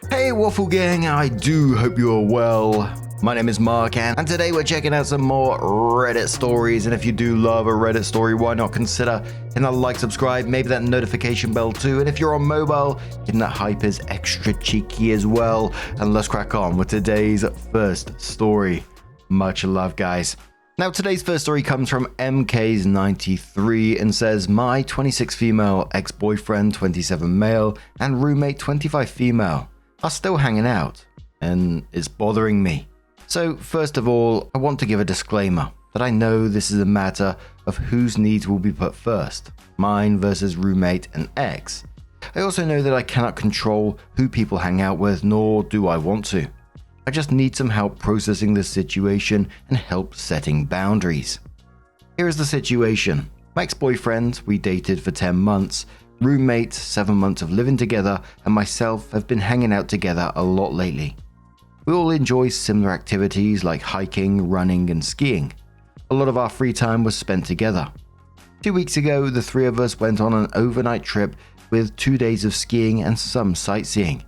Hey Waffle Gang, I do hope you are well. My name is Mark and today we're checking out some more Reddit stories, and if you do love a Reddit story, why not consider hitting that like, subscribe, maybe that notification bell too, and if you're on mobile, hitting that hype is extra cheeky as well. And let's crack on with today's first story. Much love, guys. Now today's first story comes from MK's 93 and says, my 26 female ex-boyfriend, 27 male, and roommate 25 female are still hanging out, and it's bothering me. So first of all, I want to give a disclaimer that I know this is a matter of whose needs will be put first, mine versus roommate and ex. I also know that I cannot control who people hang out with, nor do I want to. I just need some help processing this situation and help setting boundaries. Here is the situation. My ex-boyfriend, we dated for 10 months, roommate, 7 months of living together, and myself have been hanging out together a lot lately. We all enjoy similar activities like hiking, running, and skiing. A lot of our free time was spent together. 2 weeks ago, the three of us went on an overnight trip with 2 days of skiing and some sightseeing.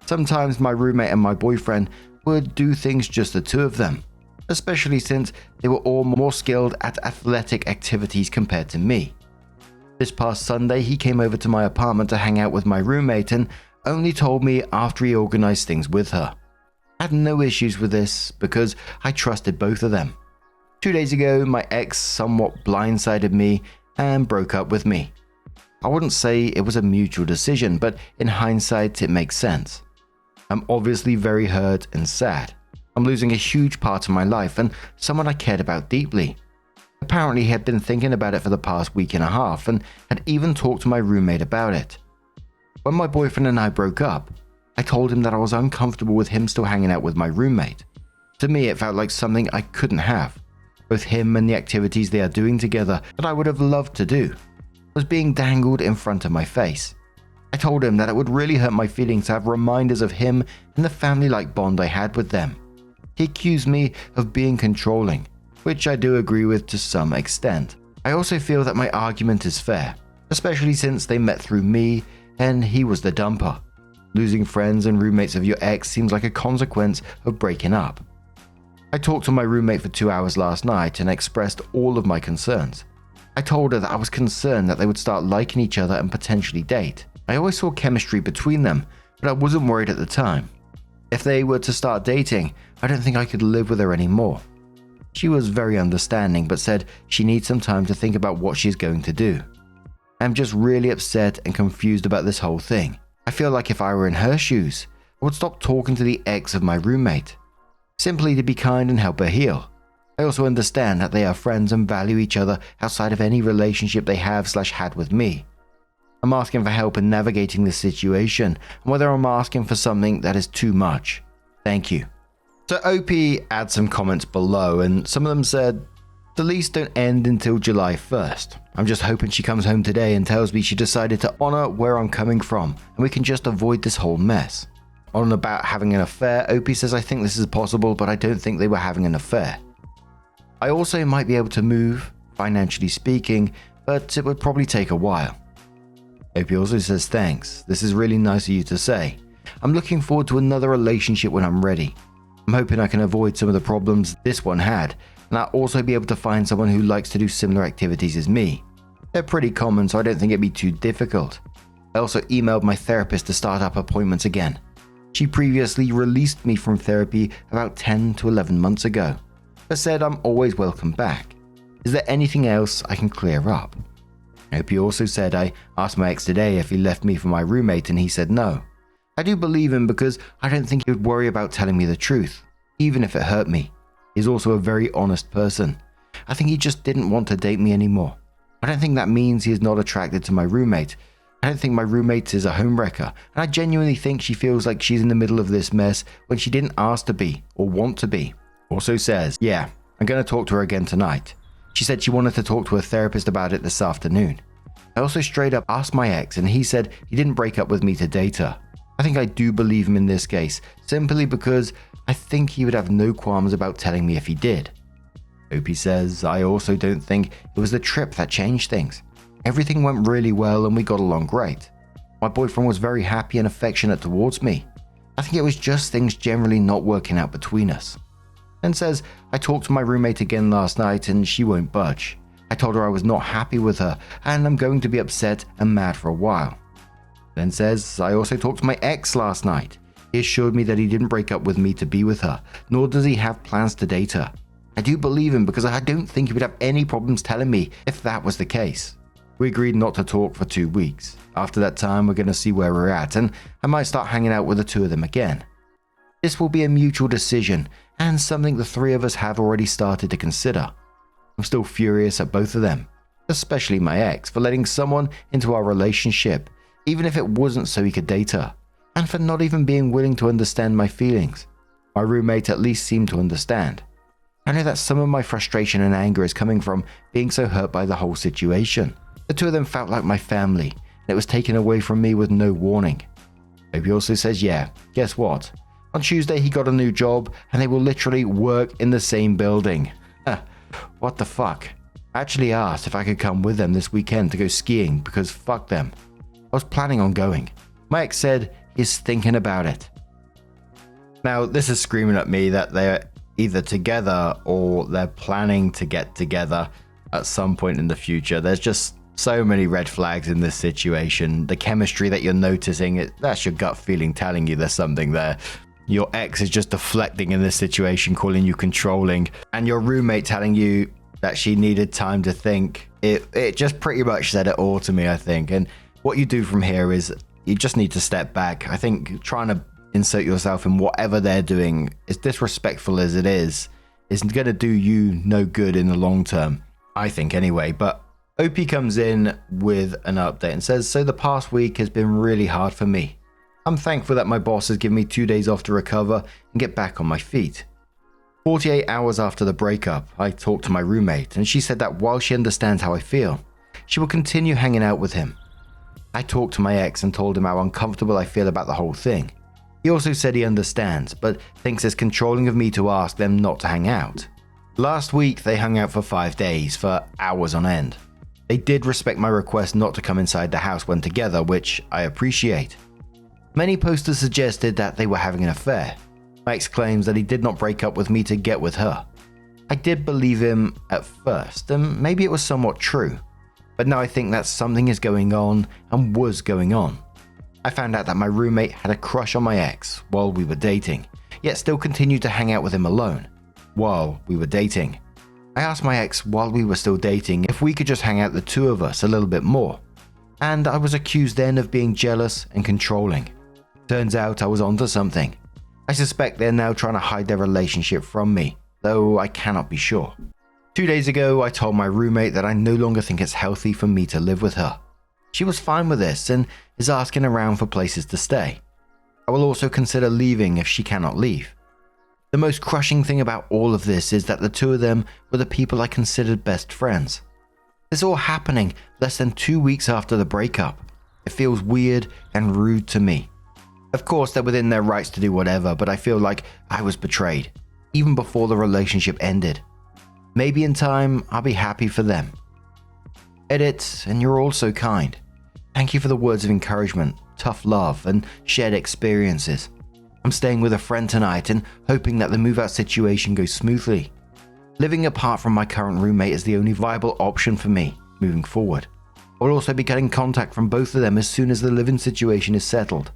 Sometimes my roommate and my boyfriend would do things just the two of them, especially since they were all more skilled at athletic activities compared to me. This past Sunday, he came over to my apartment to hang out with my roommate and only told me after he organized things with her. I had no issues with this because I trusted both of them. 2 days ago, my ex somewhat blindsided me and broke up with me. I wouldn't say it was a mutual decision, but in hindsight, it makes sense. I'm obviously very hurt and sad. I'm losing a huge part of my life and someone I cared about deeply. Apparently, he had been thinking about it for the past week and a half and had even talked to my roommate about it. When my boyfriend and I broke up, I told him that I was uncomfortable with him still hanging out with my roommate. To me, it felt like something I couldn't have. Both him and the activities they are doing together that I would have loved to do was being dangled in front of my face. I told him that it would really hurt my feelings to have reminders of him and the family-like bond I had with them. He accused me of being controlling, which I do agree with to some extent. I also feel that my argument is fair, especially since they met through me and he was the dumper. Losing friends and roommates of your ex seems like a consequence of breaking up. I talked to my roommate for 2 hours last night and expressed all of my concerns. I told her that I was concerned that they would start liking each other and potentially date. I always saw chemistry between them, but I wasn't worried at the time. If they were to start dating, I don't think I could live with her anymore. She was very understanding, but said she needs some time to think about what she's going to do. I'm just really upset and confused about this whole thing. I feel like if I were in her shoes, I would stop talking to the ex of my roommate, simply to be kind and help her heal. I also understand that they are friends and value each other outside of any relationship they have/had with me. I'm asking for help in navigating this situation, and whether I'm asking for something that is too much. Thank you. So OP adds some comments below, and some of them said, the lease don't end until July 1st. I'm just hoping she comes home today and tells me she decided to honor where I'm coming from, and we can just avoid this whole mess. On about having an affair, OP says I think this is possible, but I don't think they were having an affair. I also might be able to move, financially speaking, but it would probably take a while. OP also says thanks, this is really nice of you to say. I'm looking forward to another relationship when I'm ready. I'm hoping I can avoid some of the problems this one had, and I'll also be able to find someone who likes to do similar activities as me. They're pretty common, so I don't think it'd be too difficult. I also emailed my therapist to start up appointments again. She previously released me from therapy about 10 to 11 months ago, but said I'm always welcome back. Is there anything else I can clear up? I hope you also said I asked my ex today if he left me for my roommate and he said no. I do believe him because I don't think he would worry about telling me the truth, even if it hurt me. He's also a very honest person. I think he just didn't want to date me anymore. I don't think that means he is not attracted to my roommate. I don't think my roommate is a homewrecker, and I genuinely think she feels like she's in the middle of this mess when she didn't ask to be or want to be. Also says, yeah, I'm going to talk to her again tonight. She said she wanted to talk to her therapist about it this afternoon. I also straight up asked my ex and he said he didn't break up with me to date her. I think I do believe him in this case, simply because I think he would have no qualms about telling me if he did. Opie says, I also don't think it was the trip that changed things. Everything went really well and we got along great. My boyfriend was very happy and affectionate towards me. I think it was just things generally not working out between us. Then says, I talked to my roommate again last night and she won't budge. I told her I was not happy with her and I'm going to be upset and mad for a while. Then says, I also talked to my ex last night. He assured me that he didn't break up with me to be with her, nor does he have plans to date her. I do believe him because I don't think he would have any problems telling me if that was the case. We agreed not to talk for 2 weeks. After that time, we're going to see where we're at, and I might start hanging out with the two of them again. This will be a mutual decision, and something the three of us have already started to consider. I'm still furious at both of them, especially my ex, for letting someone into our relationship, even if it wasn't so he could date her, and for not even being willing to understand my feelings. My roommate at least seemed to understand. I know that some of my frustration and anger is coming from being so hurt by the whole situation. The two of them felt like my family, and it was taken away from me with no warning. Opie also says, yeah, guess what? On Tuesday he got a new job, and they will literally work in the same building. What the fuck? I actually asked if I could come with them this weekend to go skiing because fuck them. I was planning on going. My ex said he's thinking about it. Now, this is screaming at me that they're either together or they're planning to get together at some point in the future. There's just so many red flags in this situation. The chemistry that you're noticing, that's your gut feeling telling you there's something there. Your ex is just deflecting in this situation, calling you controlling, and your roommate telling you that she needed time to think. It just pretty much said it all to me, I think. And what you do from here is you just need to step back. I think trying to insert yourself in whatever they're doing, as disrespectful as it is going to do you no good in the long term, I think anyway. But OP comes in with an update and says, so the past week has been really hard for me. I'm thankful that my boss has given me 2 days off to recover and get back on my feet. 48 hours after the breakup, I talked to my roommate and she said that while she understands how I feel, she will continue hanging out with him. I talked to my ex and told him how uncomfortable I feel about the whole thing. He also said he understands, but thinks it's controlling of me to ask them not to hang out. Last week, they hung out for 5 days, for hours on end. They did respect my request not to come inside the house when together, which I appreciate. Many posters suggested that they were having an affair. My ex claims that he did not break up with me to get with her. I did believe him at first, and maybe it was somewhat true. But now I think that something is going on and was going on. I found out that my roommate had a crush on my ex while we were dating, yet still continued to hang out with him alone while we were dating. I asked my ex while we were still dating if we could just hang out the two of us a little bit more, and I was accused then of being jealous and controlling. Turns out I was onto something. I suspect they're now trying to hide their relationship from me, though I cannot be sure. 2 days ago, I told my roommate that I no longer think it's healthy for me to live with her. She was fine with this and is asking around for places to stay. I will also consider leaving if she cannot leave. The most crushing thing about all of this is that the two of them were the people I considered best friends. This all happening less than 2 weeks after the breakup. It feels weird and rude to me. Of course, they're within their rights to do whatever, but I feel like I was betrayed, even before the relationship ended. Maybe in time, I'll be happy for them. Edit, and you're all so kind. Thank you for the words of encouragement, tough love, and shared experiences. I'm staying with a friend tonight and hoping that the move-out situation goes smoothly. Living apart from my current roommate is the only viable option for me moving forward. I will also be getting contact from both of them as soon as the living situation is settled.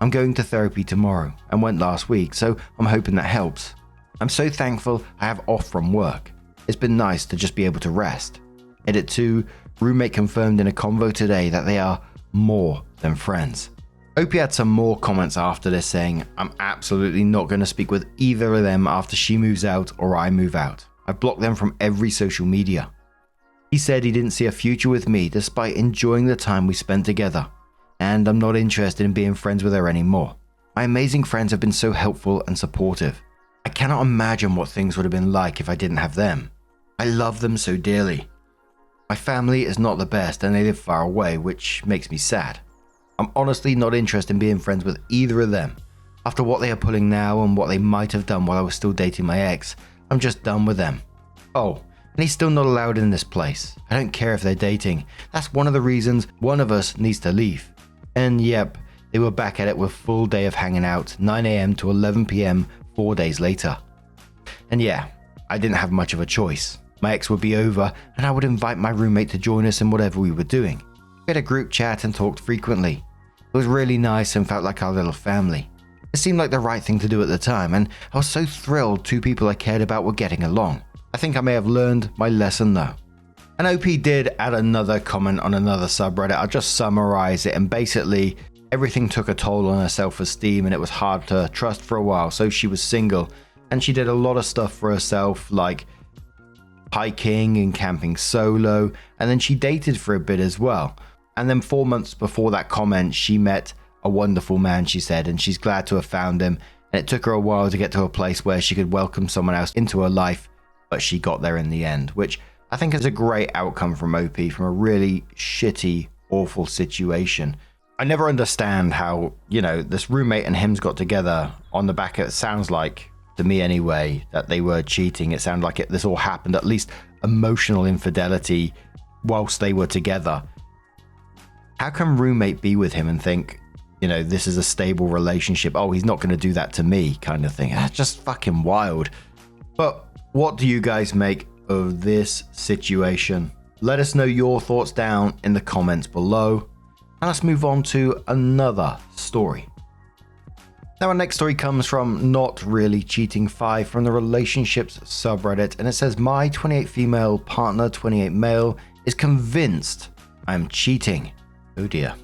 I'm going to therapy tomorrow and went last week, so I'm hoping that helps. I'm so thankful I have off from work. It's been nice to just be able to rest. Edit 2, roommate confirmed in a convo today that they are more than friends. Opie had some more comments after this saying, I'm absolutely not going to speak with either of them after she moves out or I move out. I've blocked them from every social media. He said he didn't see a future with me despite enjoying the time we spent together, and I'm not interested in being friends with her anymore. My amazing friends have been so helpful and supportive. I cannot imagine what things would have been like if I didn't have them. I love them so dearly. My family is not the best and they live far away, which makes me sad. I'm honestly not interested in being friends with either of them. After what they are pulling now and what they might have done while I was still dating my ex, I'm just done with them. Oh, and he's still not allowed in this place. I don't care if they're dating. That's one of the reasons one of us needs to leave. And yep, They were back at it with full day of hanging out, 9 a.m. to 11 p.m. 4 days later. And yeah, I didn't have much of a choice. My ex would be over and I would invite my roommate to join us in whatever we were doing. We had a group chat and talked frequently. It was really nice and felt like our little family. It seemed like the right thing to do at the time, and I was so thrilled two people I cared about were getting along. I think I may have learned my lesson though. And OP did add another comment on another subreddit. I'll just summarize it, and basically everything took a toll on her self-esteem and it was hard to trust for a while. So she was single and she did a lot of stuff for herself, like hiking and camping solo, and then she dated for a bit as well. And then 4 months before that comment, she met a wonderful man, she said, and she's glad to have found him. And it took her a while to get to a place where she could welcome someone else into her life, but she got there in the end, which I think is a great outcome from OP, from a really shitty, awful situation. I never understand how, this roommate and him's got together on the back. It sounds like, to me anyway, that they were cheating. It sounded like this all happened, at least emotional infidelity, whilst they were together. How can roommate be with him and think, this is a stable relationship? Oh, he's not going to do that to me, kind of thing. That's just fucking wild. But what do you guys make of this situation? Let us know your thoughts down in the comments below. And let's move on to another story. Now, our next story comes from Not Really Cheating 5 from the Relationships subreddit, and it says, my 28 female partner, 28 male, is convinced I'm cheating. Oh dear.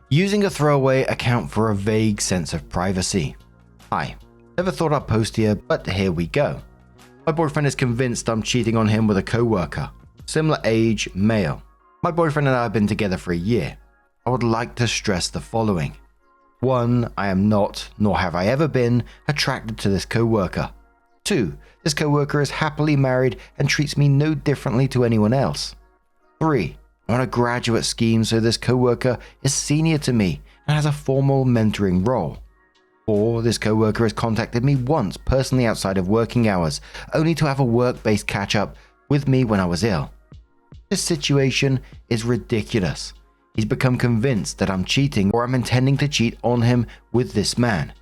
Using a throwaway account for a vague sense of privacy. Hi, never thought I'd post here, but here we go. My boyfriend is convinced I'm cheating on him with a co-worker. Similar age, male. My boyfriend and I have been together for a year. I would like to stress the following. 1. I am not, nor have I ever been, attracted to this co-worker. 2. This co-worker is happily married and treats me no differently to anyone else. 3. I'm on a graduate scheme, so this co-worker is senior to me and has a formal mentoring role. 4. This co-worker has contacted me once personally outside of working hours, only to have a work-based catch-up with me when I was ill. This situation is ridiculous. He's become convinced that I'm cheating or I'm intending to cheat on him with this man.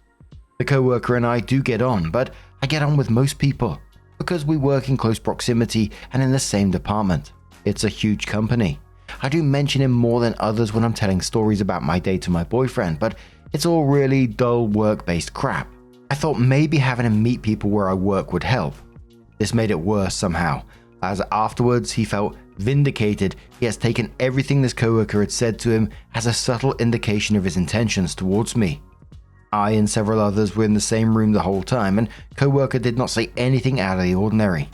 The co-worker and I do get on, but I get on with most people because we work in close proximity and in the same department. It's a huge company. I do mention him more than others when I'm telling stories about my day to my boyfriend, but it's all really dull work-based crap. I thought maybe having him meet people where I work would help. This made it worse somehow, as afterwards he felt vindicated. He has taken everything this coworker had said to him as a subtle indication of his intentions towards me. I and several others were in the same room the whole time, and coworker did not say anything out of the ordinary.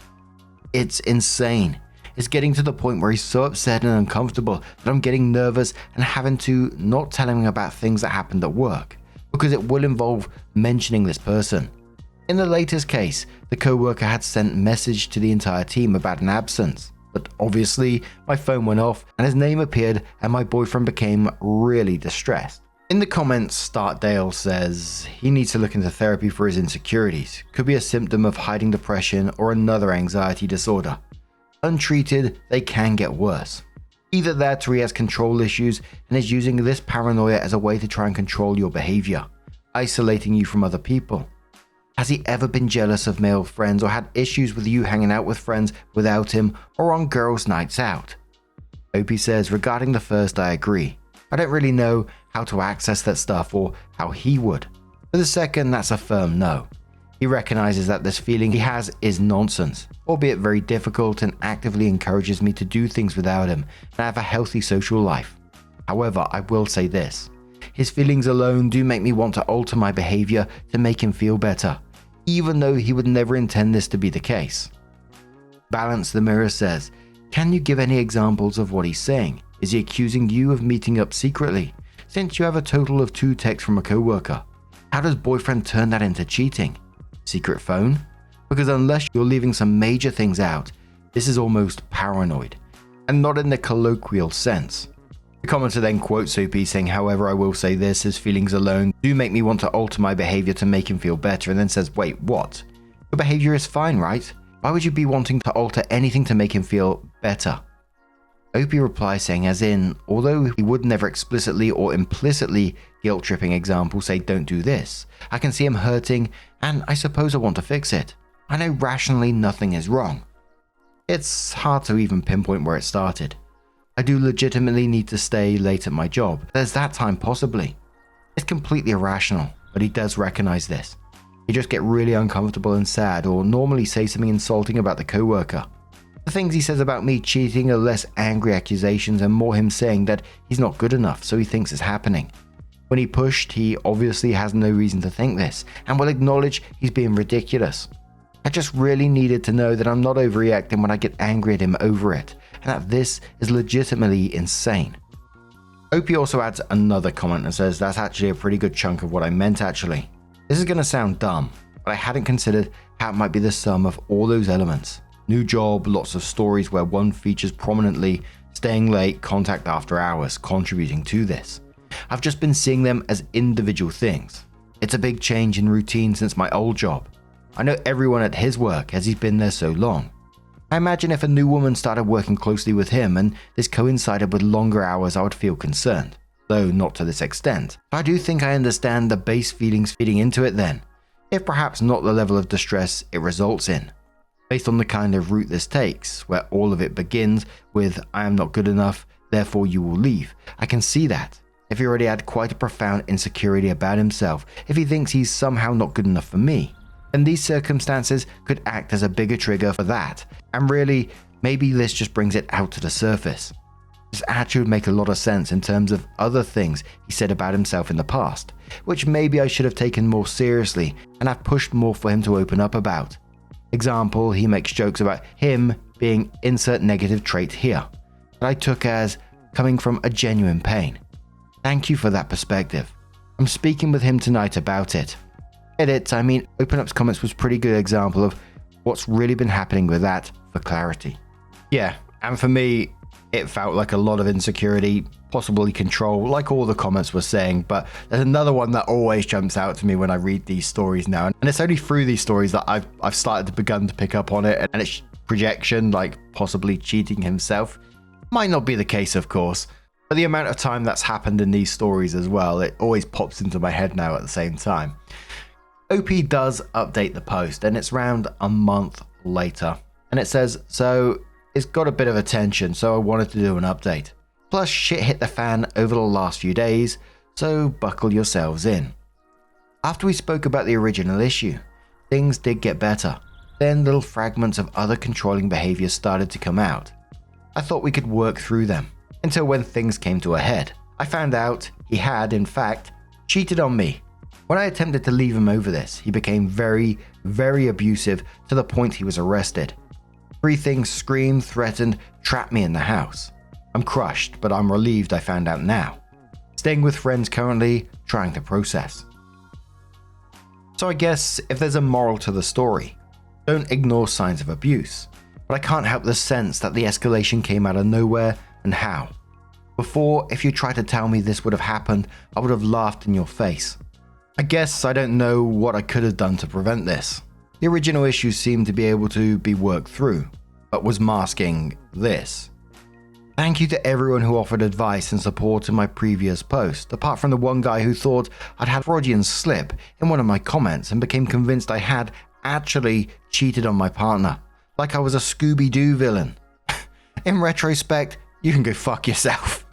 It's insane. It's getting to the point where he's so upset and uncomfortable that I'm getting nervous and having to not tell him about things that happened at work, because it will involve mentioning this person. In the latest case, the co-worker had sent a message to the entire team about an absence, but obviously my phone went off and his name appeared and my boyfriend became really distressed. In the comments, Startdale says he needs to look into therapy for his insecurities. Could be a symptom of hiding depression or another anxiety disorder. Untreated, they can get worse. Either that or he has control issues and is using this paranoia as a way to try and control your behavior, isolating you from other people. Has he ever been jealous of male friends or had issues with you hanging out with friends without him or on girls' nights out? Opie says, regarding the first, I agree. I don't really know how to access that stuff or how he would. For the second, that's a firm no. He recognizes that this feeling he has is nonsense, albeit very difficult, and actively encourages me to do things without him and have a healthy social life. However, I will say this. His feelings alone do make me want to alter my behavior to make him feel better, even though he would never intend this to be the case. Balance the Mirror says, can you give any examples of what he's saying? Is he accusing you of meeting up secretly, since you have a total of 2 texts from a co-worker? How does boyfriend turn that into cheating? Secret phone? Because unless you're leaving some major things out, this is almost paranoid, and not in the colloquial sense. The commenter then quotes Soapy saying, however, I will say this, his feelings alone do make me want to alter my behavior to make him feel better, and then says, wait, what? Your behavior is fine, right? Why would you be wanting to alter anything to make him feel better? Opie replies saying, as in, although he would never explicitly or implicitly guilt-tripping example say don't do this. I can see him hurting and I suppose I want to fix it. I know rationally nothing is wrong. It's hard to even pinpoint where it started. I do legitimately need to stay late at my job. There's that time possibly. It's completely irrational, but he does recognize this. He just get really uncomfortable and sad, or normally say something insulting about the coworker. The things he says about me cheating are less angry accusations and more him saying that he's not good enough, so he thinks it's happening. When he pushed, he obviously has no reason to think this, and will acknowledge he's being ridiculous. I just really needed to know that I'm not overreacting when I get angry at him over it, and that this is legitimately insane. Opie also adds another comment and says that's actually a pretty good chunk of what I meant actually. This is going to sound dumb, but I hadn't considered how it might be the sum of all those elements. New job, lots of stories where one features prominently, staying late, contact after hours, contributing to this. I've just been seeing them as individual things. It's a big change in routine since my old job. I know everyone at his work as he's been there so long. I imagine if a new woman started working closely with him and this coincided with longer hours, I would feel concerned, though not to this extent. But I do think I understand the base feelings feeding into it then, if perhaps not the level of distress it results in. Based on the kind of route this takes, where all of it begins with I am not good enough, therefore you will leave. I can see that. If he already had quite a profound insecurity about himself, if he thinks he's somehow not good enough for me, then these circumstances could act as a bigger trigger for that, and really, maybe this just brings it out to the surface. This actually would make a lot of sense in terms of other things he said about himself in the past, which maybe I should have taken more seriously and have pushed more for him to open up about. Example, he makes jokes about him being insert negative trait here, that I took as coming from a genuine pain. Thank you for that perspective. I'm speaking with him tonight about it. Edit, I mean, Open Up's comments was a pretty good example of what's really been happening with that for clarity. Yeah, and for me, it felt like a lot of insecurity, possibly control, like all the comments were saying, but there's another one that always jumps out to me when I read these stories now, and it's only through these stories that I've started to begun to pick up on it, and it's projection, like possibly cheating himself. Might not be the case, of course, but the amount of time that's happened in these stories as well, it always pops into my head now at the same time. OP does update the post, and it's around a month later, and it says, so it's got a bit of attention, so I wanted to do an update. Plus shit hit the fan over the last few days, so buckle yourselves in. After we spoke about the original issue, things did get better. Then little fragments of other controlling behaviors started to come out. I thought we could work through them, until when things came to a head. I found out he had, in fact, cheated on me. When I attempted to leave him over this, he became very, very abusive to the point he was arrested. 3 things screamed, threatened, trapped me in the house. I'm crushed, but I'm relieved I found out now. Staying with friends currently, trying to process. So I guess if there's a moral to the story, don't ignore signs of abuse. But I can't help the sense that the escalation came out of nowhere and how. Before, if you tried to tell me this would have happened, I would have laughed in your face. I guess I don't know what I could have done to prevent this. The original issue seemed to be able to be worked through, but was masking this. Thank you to everyone who offered advice and support in my previous post, apart from the one guy who thought I'd had a Freudian slip in one of my comments and became convinced I had actually cheated on my partner, like I was a Scooby-Doo villain. In retrospect, you can go fuck yourself.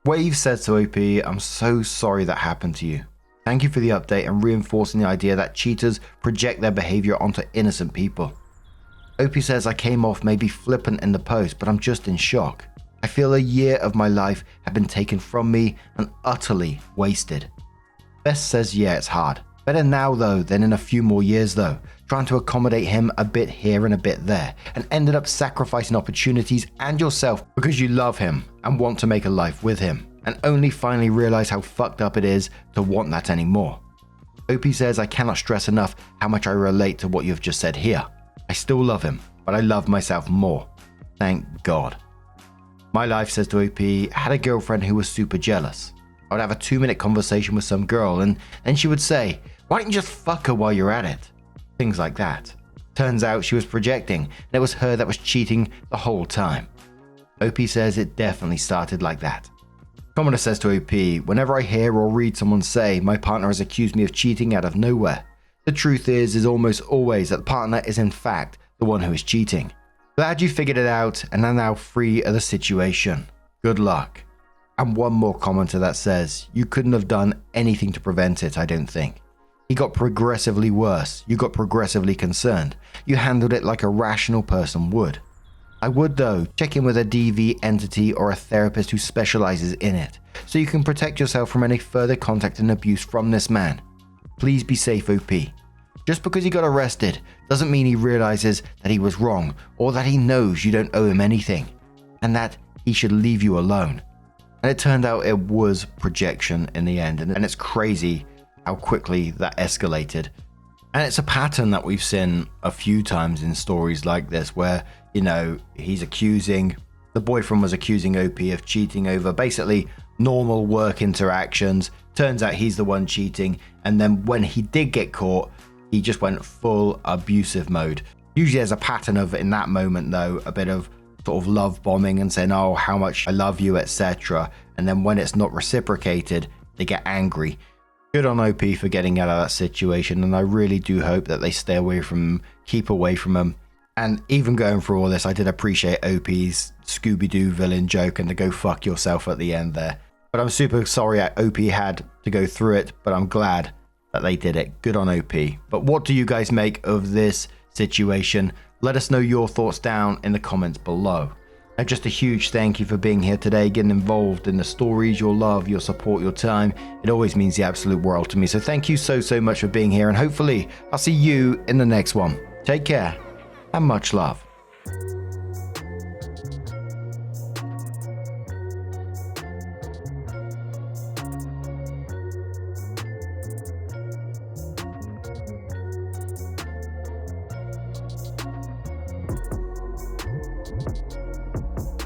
Wave says to OP, I'm so sorry that happened to you. Thank you for the update and reinforcing the idea that cheaters project their behavior onto innocent people. OP says I came off maybe flippant in the post, but I'm just in shock. I feel a year of my life have been taken from me and utterly wasted. Bess says yeah, it's hard. Better now though than in a few more years though, trying to accommodate him a bit here and a bit there, and ended up sacrificing opportunities and yourself because you love him and want to make a life with him, and only finally realize how fucked up it is to want that anymore. OP says I cannot stress enough how much I relate to what you've just said here. I still love him, but I love myself more. Thank God. My life says to OP, had a girlfriend who was super jealous. I would have a 2-minute conversation with some girl and then she would say, why don't you just fuck her while you're at it? Things like that. Turns out she was projecting and it was her that was cheating the whole time. OP says it definitely started like that. Commenter says to OP, whenever I hear or read someone say, my partner has accused me of cheating out of nowhere, the truth is almost always that the partner is in fact the one who is cheating. Glad you figured it out and are now free of the situation. Good luck. And one more commenter that says, you couldn't have done anything to prevent it, I don't think. He got progressively worse. You got progressively concerned. You handled it like a rational person would. I would though, check in with a DV entity or a therapist who specializes in it, so you can protect yourself from any further contact and abuse from this man. Please be safe, OP. Just because he got arrested doesn't mean he realizes that he was wrong or that he knows you don't owe him anything and that he should leave you alone. And it turned out it was projection in the end, and it's crazy how quickly that escalated. And it's a pattern that we've seen a few times in stories like this where, the boyfriend was accusing OP of cheating over basically normal work interactions. Turns out he's the one cheating, and then when he did get caught, he just went full abusive mode. Usually there's a pattern of, in that moment though, a bit of sort of love bombing and saying, oh, how much I love you, etc. And then when it's not reciprocated, they get angry. Good on OP for getting out of that situation, and I really do hope that they stay away from him, keep away from him. And even going through all this, I did appreciate OP's Scooby-Doo villain joke and to go fuck yourself at the end there. But I'm super sorry that OP had to go through it, but I'm glad that they did it. Good on OP. But what do you guys make of this situation? Let us know your thoughts down in the comments below. And just a huge thank you for being here today, getting involved in the stories, your love, your support, your time. It always means the absolute world to me. So thank you so much for being here, and hopefully I'll see you in the next one. Take care and much love.